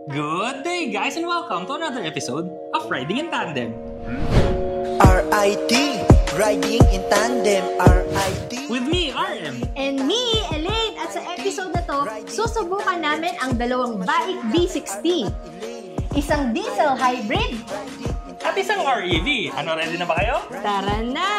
Good day, guys, and welcome to another episode of Riding in Tandem. RIT, Riding in Tandem, RIT. With me, RM. And me, Elaine. At sa episode na to, susubukan namin ang dalawang BAIC B60. Isang diesel hybrid. At isang REV. Ano, ready na ba kayo? Tara na!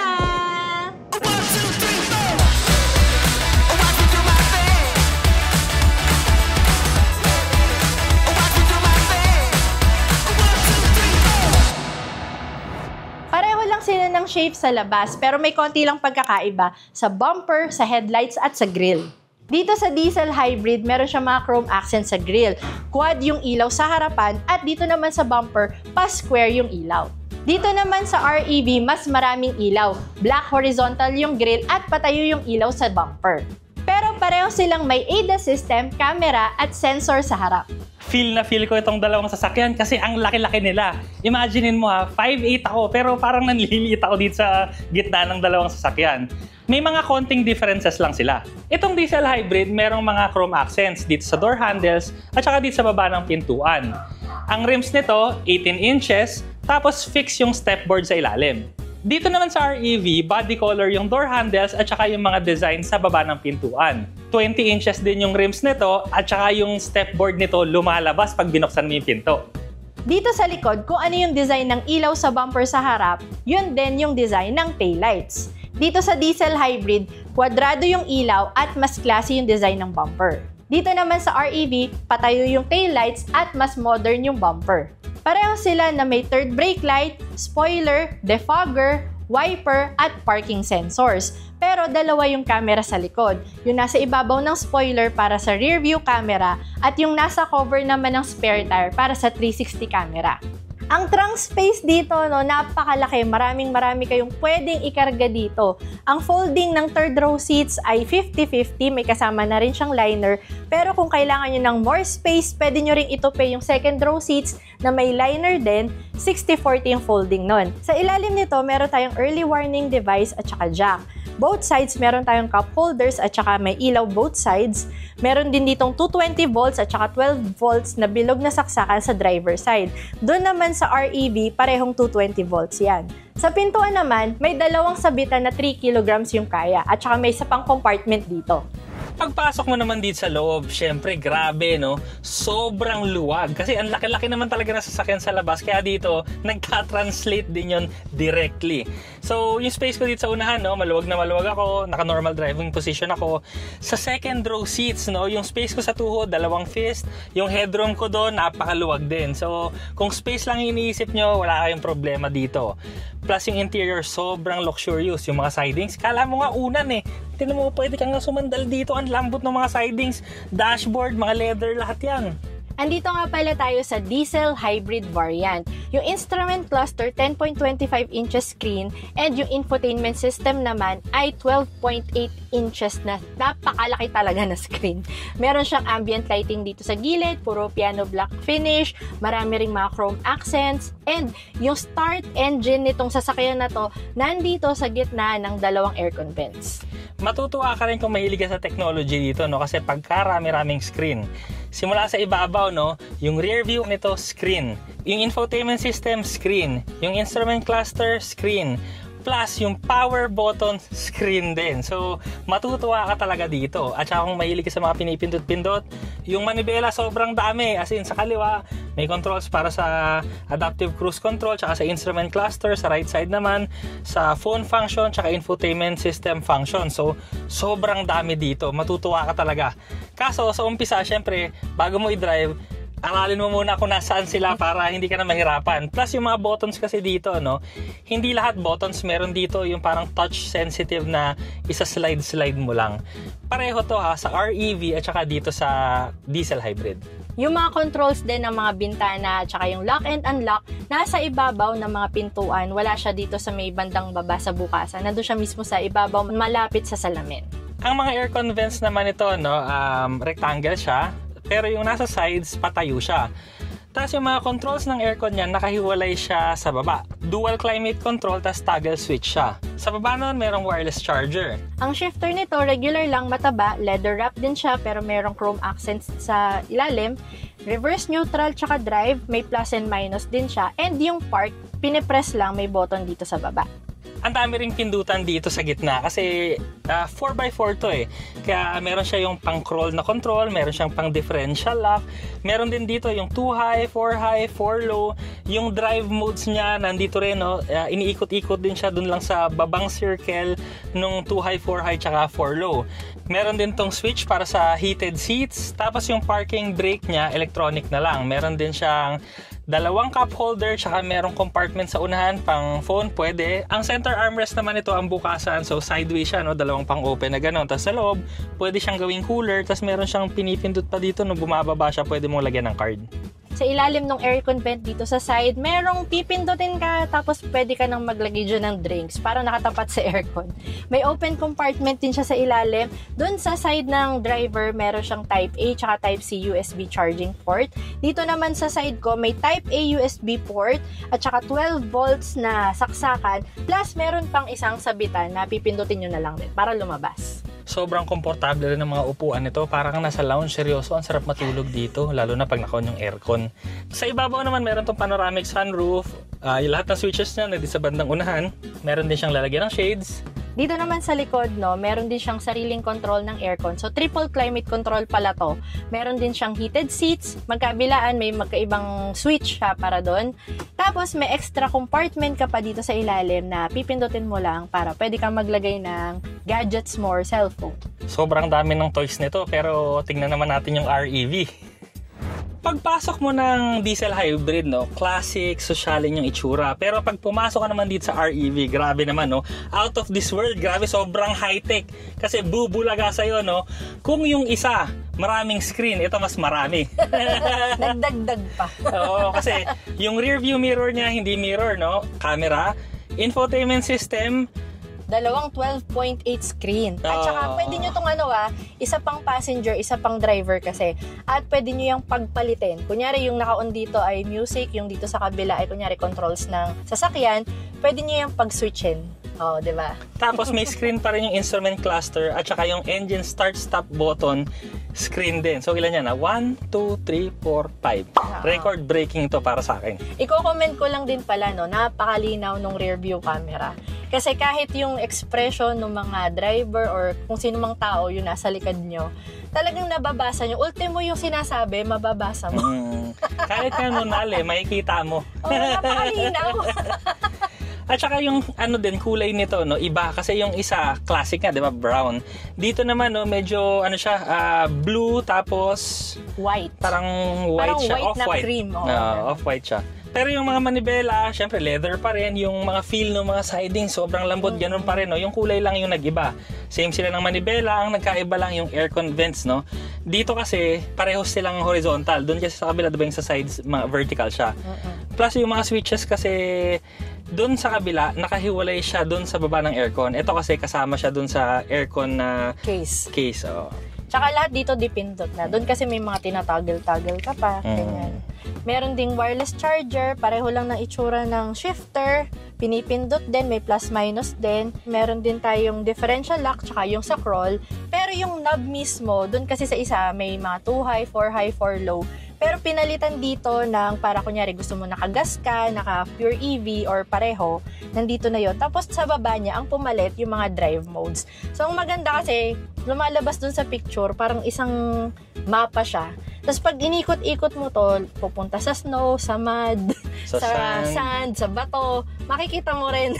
Pareho lang sila ng shape sa labas, pero may konti lang pagkakaiba sa bumper, sa headlights at sa grille. Dito sa diesel hybrid, meron siya mga chrome accent sa grille, quad yung ilaw sa harapan, at dito naman sa bumper, pa-square yung ilaw. Dito naman sa REV, mas maraming ilaw, black horizontal yung grille at patayo yung ilaw sa bumper. Pero pareho silang may ADAS system, camera at sensor sa harap. Feel na feel ko itong dalawang sasakyan kasi ang laki-laki nila. Imaginein mo 5'8" ako pero parang nanliliit ako dito sa gitna ng dalawang sasakyan. May mga konting differences lang sila. Itong diesel hybrid, merong mga chrome accents dito sa door handles at saka dito sa baba ng pintuan. Ang rims nito, 18 inches, tapos fix yung stepboard sa ilalim. Dito naman sa REV, body color yung door handles at saka yung mga design sa baba ng pintuan. 20 inches din yung rims nito at saka yung stepboard nito lumalabas pag binuksan mo yung pinto. Dito sa likod, kung ano yung design ng ilaw sa bumper sa harap, yun din yung design ng taillights. Dito sa diesel hybrid, kwadrado yung ilaw at mas classy yung design ng bumper. Dito naman sa REV, patayo yung taillights at mas modern yung bumper. Pareho sila na may third brake light, spoiler, defogger, wiper, at parking sensors. Pero dalawa yung camera sa likod. Yung nasa ibabaw ng spoiler para sa rear view camera at yung nasa cover naman ng spare tire para sa 360 camera. Ang trunk space dito, napakalaki. Marami kayong pwedeng ikarga dito. Ang folding ng third row seats ay 50-50. May kasama na rin siyang liner. Pero kung kailangan nyo ng more space, pwede nyo ring itupi yung second row seats na may liner din. 60-40 yung folding nun. Sa ilalim nito, meron tayong early warning device at saka jack. Both sides, meron tayong cup holders at saka may ilaw both sides. Meron din ditong 220 volts at saka 12 volts na bilog na saksakan sa driver side. Doon naman sa REV, parehong 220 volts yan. Sa pintuan naman, may dalawang sabitan na 3 kilograms yung kaya at saka may isa pang compartment dito. Pagpasok mo naman dito sa loob, syempre grabe no, sobrang luwag kasi ang laki-laki naman talaga ng sasakyan sa labas kaya dito nagka-translate din yon directly. So yung space ko dito sa unahan, no, maluwag na maluwag ako, naka-normal driving position ako. Sa second row seats, no, yung space ko sa tuhod, dalawang fist, yung headroom ko doon napakaluwag din. So kung space lang iniisip nyo, wala kayong problema dito. Plus yung interior, sobrang luxurious. Yung mga sidings, kala mo nga unan eh. Tinan mo, pwede kang nga sumandal dito. Ang lambot ng mga sidings, dashboard, mga leather, lahat yan. Andito nga pala tayo sa diesel hybrid variant. Yung instrument cluster, 10.25 inches screen, and yung infotainment system naman ay 12.8 inches na napakalaki talaga na screen. Meron siyang ambient lighting dito sa gilid, puro piano black finish, marami ring mga chrome accents, and yung start engine nitong sasakyan na to, nandito sa gitna ng dalawang aircon vents. Matutuwa ka rin kung mahilig ka sa technology dito, no? Kasi pagkarami-raming screen. Simula sa ibabaw, no, yung rear view nito, screen. Yung infotainment system, screen. Yung instrument cluster, screen. Plus, yung power button, screen din. So, matutuwa ka talaga dito. At saka kung mahilig ka sa mga pinipindot-pindot, yung manibela sobrang dami. As in, sa kaliwa, may controls para sa adaptive cruise control, tsaka sa instrument cluster, sa right side naman, sa phone function, tsaka infotainment system function. So, sobrang dami dito. Matutuwa ka talaga. Kaso, sa umpisa, syempre, bago mo i-drive, aralin mo muna kung nasaan sila para hindi ka na mahirapan. Plus, yung mga buttons kasi dito, no, hindi lahat buttons meron dito yung parang touch sensitive na isa-slide mo lang. Pareho to sa REV at saka dito sa diesel hybrid. Yung mga controls din ng mga bintana at saka yung lock and unlock, nasa ibabaw ng mga pintuan. Wala siya dito sa may bandang baba sa bukasan. Nandun siya mismo sa ibabaw, malapit sa salamin. Ang mga aircon vents naman ito, no, rectangle siya. Pero yung nasa sides, patayo siya. Tapos yung mga controls ng aircon niyan, nakahiwalay siya sa baba. Dual climate control, tapos toggle switch siya. Sa baba nun, merong wireless charger. Ang shifter nito, regular lang, mataba, leather wrap din siya, pero merong chrome accents sa ilalim. Reverse neutral tsaka drive, may plus and minus din siya. And yung park, pinipress lang, may button dito sa baba. Ang dami ring pindutan dito sa gitna kasi 4x4 to eh. Kaya meron siya yung pang-crawl na control, meron siyang pang-differential lock, meron din dito yung 2 high, 4 high, 4 low. Yung drive modes niya nandito rin, no? Iniikot-ikot din siya dun lang sa babang circle nung 2 high, 4 high, tsaka 4 low. Meron din tong switch para sa heated seats. Tapos yung parking brake niya, electronic na lang. Meron din siyang dalawang cup holder, tsaka merong compartment sa unahan, pang phone pwede. Ang center armrest naman ito ang bukasan, so sideways siya, no? Dalawang pang open na gano'n. Tapos sa loob, pwede siyang gawing cooler, tapos meron siyang pinipindot pa dito, no? Bumababa siya, pwede mong lagyan ng card. Sa ilalim ng aircon vent dito sa side, merong pipindutin ka, tapos pwede ka nang maglagay dyan ng drinks para nakatapat sa aircon. May open compartment din siya sa ilalim. Doon sa side ng driver, meron siyang Type A tsaka Type C USB charging port. Dito naman sa side ko, may Type A USB port at saka 12 volts na saksakan. Plus, meron pang isang sabitan na pipindutin nyo na lang din para lumabas. Sobrang komportable rin ng mga upuan nito. Parang nasa lounge, seryoso. Ang sarap matulog dito, lalo na pag naka-on yung aircon. Sa ibabaw naman, meron tong panoramic sunroof. Yung lahat ng switches niya, nandito sa bandang unahan. Meron din siyang lalagyan ng shades. Dito naman sa likod, no, meron din siyang sariling control ng aircon. So, triple climate control pala to. Meron din siyang heated seats. Magkabilaan, may magkaibang switch siya para doon. Tapos, may extra compartment ka pa dito sa ilalim na pipindutin mo lang para pwede kang maglagay ng gadgets mo or cellphone. Sobrang dami ng toys nito, pero tingnan naman natin yung REV. Pagpasok mo ng diesel hybrid, no, classic, sosyalin yung itsura. Pero pag pumasok ka naman dito sa REV, grabe naman, no, out of this world, grabe, sobrang high-tech. Kasi bubulaga sa'yo, no, kung yung isa, maraming screen, ito mas marami. Nagdagdag pa. Oo, kasi yung rear view mirror niya, hindi mirror, no, camera, infotainment system, dalawang 12.8 screen. At saka pwede nyo itong isa pang passenger, isa pang driver kasi. At pwede nyo yung pagpalitin. Kunyari yung naka-on dito ay music, yung dito sa kabila ay kunyari controls ng sasakyan, pwede nyo yung pag-switchin. Oh, di ba? Tapos may screen pa rin yung instrument cluster at saka yung engine start-stop button screen din. So ilan yan na? 1, 2, 3, 4, 5. Record breaking to para sa akin. Iko-comment ko lang din pala, no, napakalinaw nung rear view camera. Kasi kahit yung expression ng mga driver or kung sino mang tao yung nasa likod nyo, talagang nababasa nyo. Ultimo yung sinasabi, mababasa mo. Kahit nga nunali, makikita mo. Oo, napakalinaw. At saka yung din kulay nito, no, iba kasi yung isa classic nga, 'di ba, brown. Dito naman, no, medyo blue tapos white. Parang white siya, off-white na cream. Off-white siya. Pero yung mga manibela, syempre leather pa rin. Yung mga feel ng mga siding, sobrang lambot, ganun pa rin, no? Yung kulay lang yung nag-iba. Same sila ng manibela, ang nagkaiba lang yung aircon vents, no? Dito kasi, parehos silang horizontal. Doon kasi sa kabila, diba yung sa sides, vertical siya. Plus yung mga switches kasi, doon sa kabila, nakahiwalay siya doon sa baba ng aircon. Ito kasi kasama siya doon sa aircon na case. Oh. Tsaka lahat dito dipindot na. Doon kasi may mga tinatagel-tagel ka pa. Ganyan. Meron ding wireless charger. Pareho lang ng itsura ng shifter. Pinipindot din. May plus-minus din. Meron din tayong differential lock tsaka yung sa crawl. Pero yung knob mismo, doon kasi sa isa, may mga 2 high, 4 high, 4 low. Pero pinalitan dito ng para kunyari gusto mo naka-gas ka, naka-pure EV or pareho, nandito na yon. Tapos sa baba niya, ang pumalit yung mga drive modes. So ang maganda kasi, lumalabas dun sa picture, parang isang mapa siya. Tapos pag inikot-ikot mo to, pupunta sa snow, sa mud, sa sand, sa bato, makikita mo rin.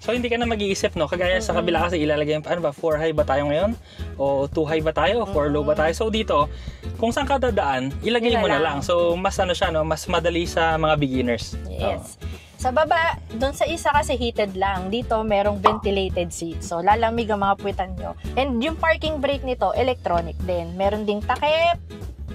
So hindi ka na mag-iisip, no? Kagaya sa kabila kasi ilalagay yung, 4 high ba tayo ngayon? O 2 high ba tayo? 4 low ba tayo? So dito, kung saan ka dadaan, ilagay mo na lang. So mas no? Mas madali sa mga beginners. Yes. Sa baba, doon sa isa kasi heated lang. Dito, merong ventilated seat. So, lalamig ang mga puwitan nyo. And yung parking brake nito, electronic din. Meron ding takip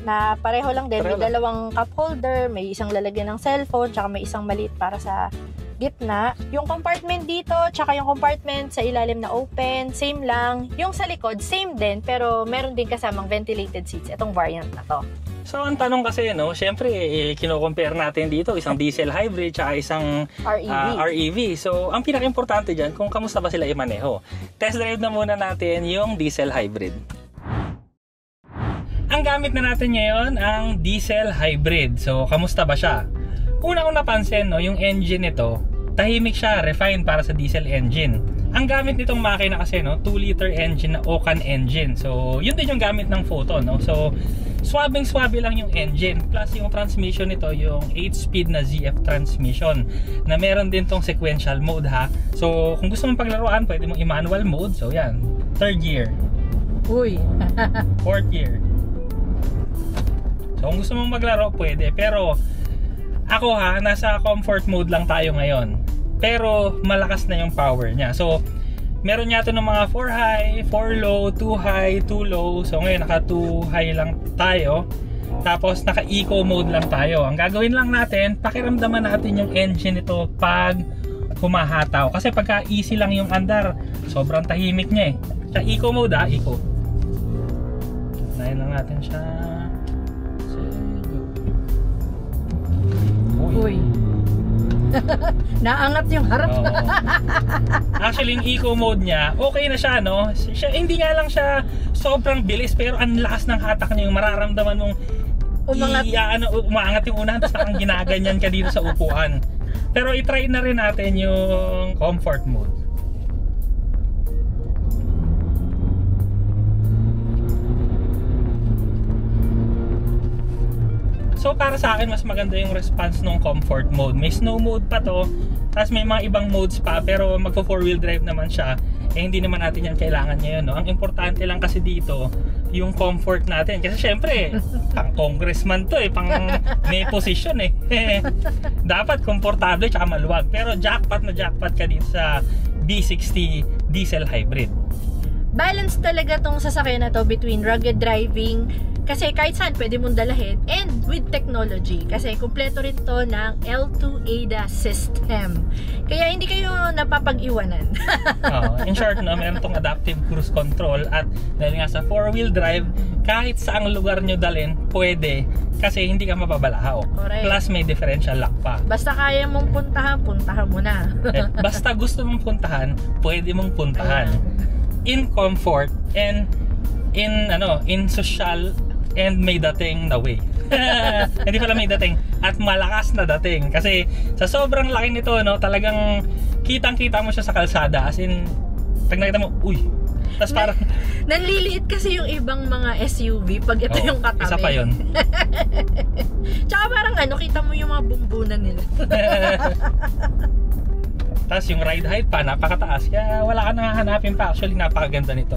na pareho lang din. May dalawang cup holder, may isang lalagyan ng cellphone, tsaka may isang maliit para sa gitna. Yung compartment dito, tsaka yung compartment sa ilalim na open, same lang. Yung sa likod, same din, pero meron din kasamang ventilated seats. Itong variant na to. So, ang tanong kasi, no, syempre, kino-compare natin dito, isang diesel hybrid tsaka isang REV. So, ang pinaka-importante dyan, kung kamusta ba sila imaneho. Test drive na muna natin yung diesel hybrid. Ang gamit na natin ngayon ang diesel hybrid. So, kamusta ba siya? Una kong napansin, no, yung engine nito, tahimik siya, refined para sa diesel engine. Ang gamit nitong makina kasi, no, 2-liter engine na Okan engine. So, yun din yung gamit ng Photon, no. So, swabing-swabe lang yung engine. Plus, yung transmission nito, yung 8-speed na ZF transmission na meron din tong sequential mode, ha. So, kung gusto mong paglaruan, pwede mong i-manual mode. So, yan. 3rd gear. Uy. 4th gear. So, kung gusto mong maglaro, pwede. Pero, ako ha, nasa comfort mode lang tayo ngayon. Pero, malakas na yung power niya. So, meron niya ito ng mga 4 high, 4 low, 2 high, 2 low. So, ngayon, naka 2 high lang tayo. Tapos, naka eco mode lang tayo. Ang gagawin lang natin, pakiramdaman natin yung engine nito pag humahataw. Kasi pagka easy lang yung andar, sobrang tahimik niya eh. Sa eco mode ha, eco. Unahin lang natin siya. Uy. Naangat yung harap. Actually, yung eco mode niya, okay na siya, no? Hindi nga lang siya sobrang bilis, pero ang lakas ng hatak niya. Yung mararamdaman mong umaangat yung unahan, tapos nakang ginaganyan ka dito sa upuan. Pero itry na rin natin yung comfort mode. So para sa akin, mas maganda yung response ng comfort mode. May snow mode pa to, tapos may mga ibang modes pa, pero magpo 4-wheel drive naman siya. Eh hindi naman natin yan kailangan ngayon, no? Ang importante lang kasi dito, yung comfort natin. Kasi syempre, pang congressman to eh, pang may position eh. Dapat komportable tsaka maluwag. Pero jackpot na jackpot ka dito sa B60 diesel hybrid. Balance talaga tong sasakyan na to between rugged driving, kasi kahit saan pwede mong dalahin, and with technology. Kasi kumpleto rin to ng L2 ADAS system. Kaya hindi kayo napapag-iwanan. In short, no, meron tong adaptive cruise control, at dahil nga sa 4-wheel drive, kahit saang lugar nyo dalhin, pwede. Kasi hindi ka mababalahaw. Correct. Plus may differential lock pa. Basta kaya mong puntahan, puntahan mo na. Basta gusto mong puntahan, pwede mong puntahan. In comfort and in social and may dating na way. Hindi pala may dating, at malakas na dating. Kasi sa sobrang laki nito, no, talagang kitang-kita mo siya sa kalsada. As in, pag nakita mo, uy. Tapos parang nanliliit kasi yung ibang mga SUV pag ito yung katabi. Isa pa yun. Tsaka parang kita mo yung mga bumbunan nila. Tapos yung ride height pa, napakataas. Kaya wala ka nang hahanapin pa. Actually, napakaganda nito.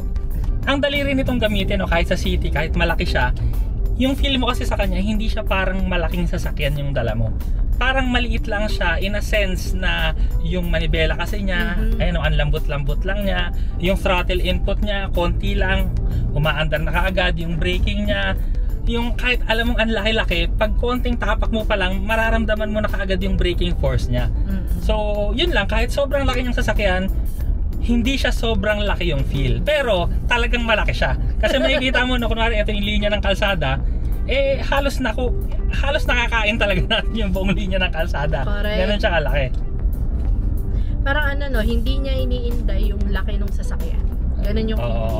Ang dali rin itong gamitin, no, kahit sa city, kahit malaki siya. Yung feel mo kasi sa kanya, hindi siya parang malaking sasakyan yung dala mo. Parang maliit lang siya in a sense na yung manibela kasi niya, ayun, ang lambot-lambot lang niya. Yung throttle input niya, konti lang. Umaandar na kaagad. Yung braking niya, yung kahit alam mong ang laki-laki, pag konting tapak mo pa lang, mararamdaman mo na kaagad yung braking force niya. So, yun lang, kahit sobrang laki niyang sasakyan, hindi siya sobrang laki yung feel. Pero, talagang malaki siya. Kasi makikita mo, no, kunwari ito yung linya ng kalsada, eh, halos nakakain talaga natin yung buong linya ng kalsada. Correct. Ganun siya kalaki. Parang hindi niya iniinday yung laki ng sasakyan. Ganun yung feeling.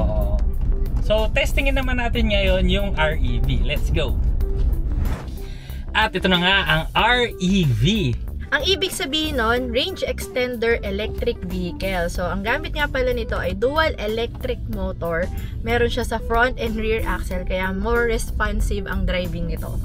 So, testingin naman natin ngayon yung REV. Let's go! At ito na nga ang REV. Ang ibig sabihin nun, Range Extender Electric Vehicle. So, ang gamit nga pala nito ay dual electric motor. Meron siya sa front and rear axle, kaya more responsive ang driving nito.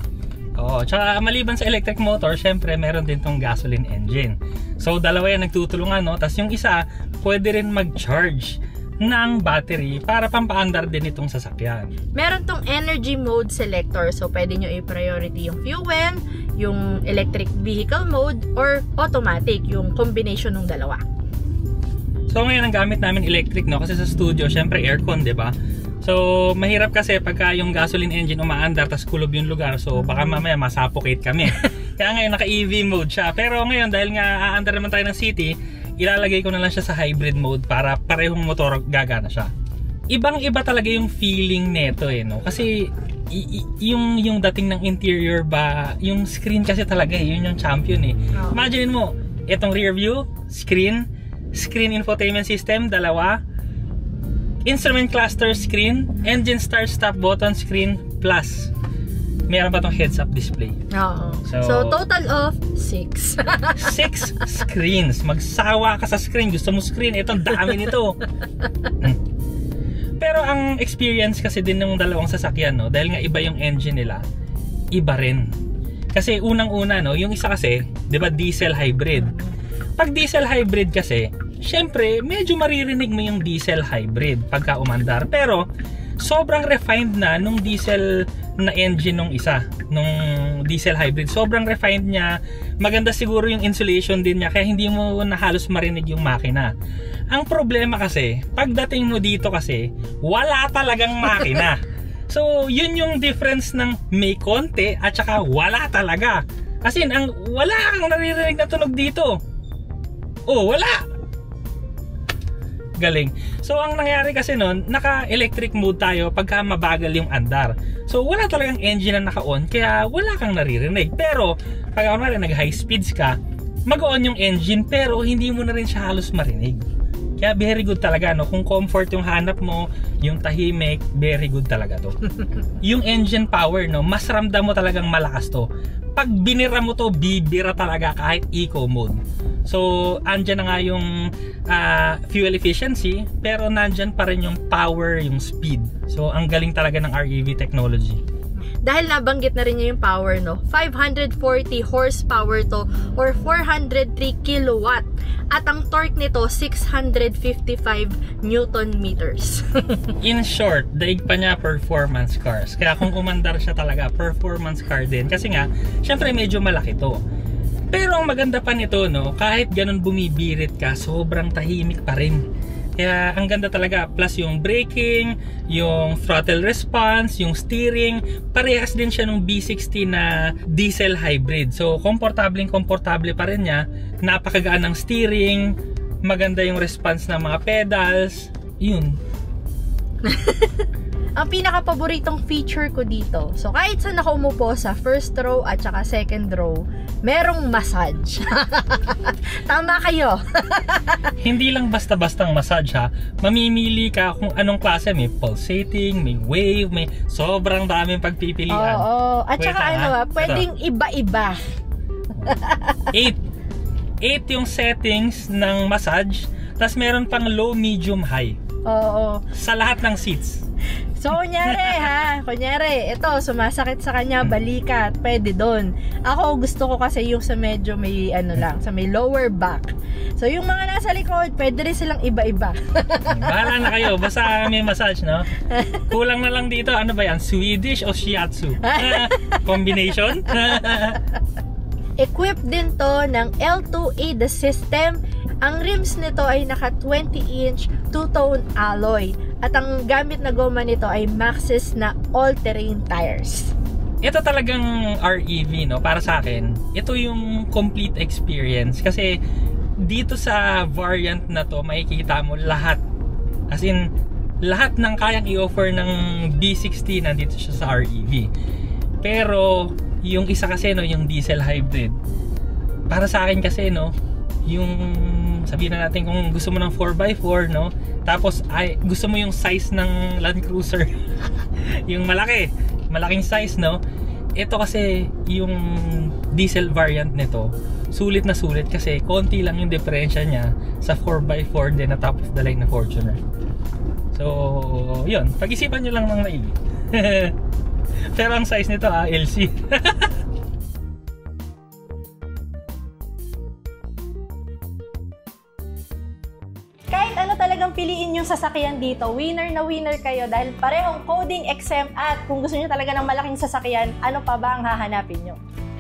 Tsaka maliban sa electric motor, syempre meron din tong gasoline engine. So, dalawa yan nagtutulungan, no? Tapos yung isa, pwede rin mag-charge ng battery para pampaandar din itong sasakyan. Meron tong energy mode selector, so pwede nyo i-priority yung fuel, yung electric vehicle mode, or automatic, yung combination ng dalawa. So ngayon ang gamit namin electric, no, kasi sa studio syempre aircon, 'di ba? So mahirap kasi pagka yung gasoline engine umaandar tas kulob yung lugar, so baka mamaya masuffocate kami. Kaya ngayon naka EV mode siya. Pero ngayon dahil nga aandar naman tayo ng city, ilalagay ko na lang siya sa hybrid mode para parehong motor gagana siya. Ibang-iba talaga yung feeling neto no? Kasi yung dating ng interior ba, yung screen kasi talaga yun yung champion Imagine mo, itong rear view, screen infotainment system, dalawa, instrument cluster screen, engine start stop button screen, plus meron pa tong heads-up display. Oo. So, total of 6. 6 screens. Magsawa ka sa screen. Gusto mo screen. Ito, dami nito. Pero ang experience kasi din ng dalawang sasakyan, no, dahil nga iba yung engine nila, iba rin. Kasi unang-una, no, yung isa kasi, di ba, diesel hybrid. Pag diesel hybrid kasi, syempre, medyo maririnig mo yung diesel hybrid pagka umandar. Pero, sobrang refined na nung diesel na engine nung isa, nung diesel hybrid. Sobrang refined niya. Maganda siguro yung insulation din niya, kaya hindi mo na halos marinig yung makina. Ang problema kasi, pagdating mo dito kasi, wala talagang makina. So, yun yung difference ng may konti at saka wala talaga. As in, wala kang naririnig na tunog dito. Oh, wala! Galing. So, ang nangyari kasi nun, naka-electric mode tayo pagka mabagal yung andar. So, wala talagang engine na naka-on, kaya wala kang naririnig. Pero, pag nag-high speeds ka, mag-on yung engine, pero hindi mo na rin siya halos marinig. Kaya very good talaga, no? Kung comfort yung hanap mo, yung tahimik, very good talaga to. Yung engine power, no? Mas ramdam mo talagang malakas to. Pag binira mo to, bibira talaga kahit eco mode. So, andyan na nga yung fuel efficiency, pero nandyan pa rin yung power, yung speed. So, ang galing talaga ng REV technology. Dahil nabanggit na rin niya yung power, no? 540 horsepower to or 403 kilowatt. At ang torque nito, 655 newton meters. In short, daig pa niya performance cars. Kaya kung umandar siya talaga, performance car din. Kasi nga, syempre medyo malaki to. Pero ang maganda pa nito, no, kahit ganun bumibirit ka, sobrang tahimik pa rin. Kaya ang ganda talaga. Plus yung braking, yung throttle response, yung steering, parehas din siya nung B60 na diesel hybrid. So, komportable pa rin niya. Napakagaan ng steering, maganda yung response ng mga pedals. Yun. Ang pinaka-paboritong feature ko dito, so kahit saan ako umupo sa first row at saka second row, merong massage. Tama kayo. Hindi lang basta-bastang massage, ha. Mamimili ka kung anong klase. May pulsating, may wave, may sobrang daming pagpipilian. Oo. At saka pwedeng iba-iba. 8 yung settings ng massage. Tapos meron pang low, medium, high. Oo. Sa lahat ng seats. So, kunyari, ito, sumasakit sa kanya, balikat, pwede doon. Ako, gusto ko kasi yung sa medyo may, sa may lower back. So, yung mga nasa likod, pwede rin silang iba-iba. Bahala na kayo, basta may massage, no? Kulang na lang dito, ano ba yan? Swedish o shiatsu? Combination? Equipped din to ng L2 ADAS system. Ang rims nito ay naka 20-inch two-tone alloy. At ang gamit na goma nito ay Maxxis na all-terrain tires. Ito talagang REV, no? Para sa akin, ito yung complete experience. Kasi dito sa variant na to, makikita mo lahat. As in, lahat ng kayang i-offer ng B60 nandito siya sa REV. Pero, yung isa kasi, no, yung diesel hybrid. Para sa akin kasi, no, yung sabihin na natin kung gusto mo ng 4x4, no? Tapos gusto mo yung size ng Land Cruiser. Yung malaking size, no? Ito kasi yung diesel variant nito, sulit na sulit kasi konti lang yung diferensya niya sa 4x4 din na top of the line na Fortuner. So, yun, pag-isipan nyo lang ng maigi. Pero ang size nito, LC. Kahit ano talagang piliin yung sasakyan dito, winner na winner kayo dahil parehong coding exempt at kung gusto nyo talaga ng malaking sasakyan, ano pa ba ang hahanapin nyo?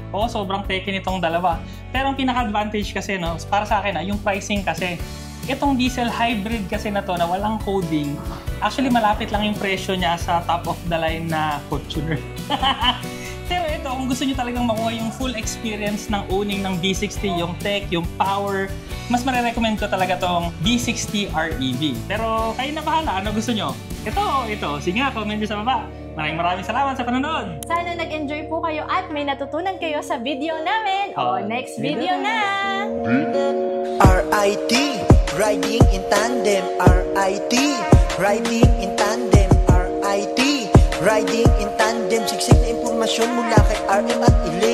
Oo, sobrang teki nitong dalawa. Pero ang pinaka-advantage kasi, no, para sa akin, yung pricing kasi. Itong diesel hybrid kasi na to na walang coding, actually malapit lang yung presyo niya sa top of the line na Fortuner. Pero ito, kung gusto nyo talagang makuha yung full experience ng owning ng B60, yung tech, yung power, mas marirecommend ko talaga tong B60 REV. Pero kayo na bahala, ano gusto nyo? Ito. Sige nga, comment nyo sa baba. Maraming salamat sa panonood. Sana nag-enjoy po kayo at may natutunan kayo sa video namin. Next video na! RIT, riding in tandem. RIT, riding in tandem. RIT, Riding in tandem, siksik na impormasyon mula kay RM at Elaine.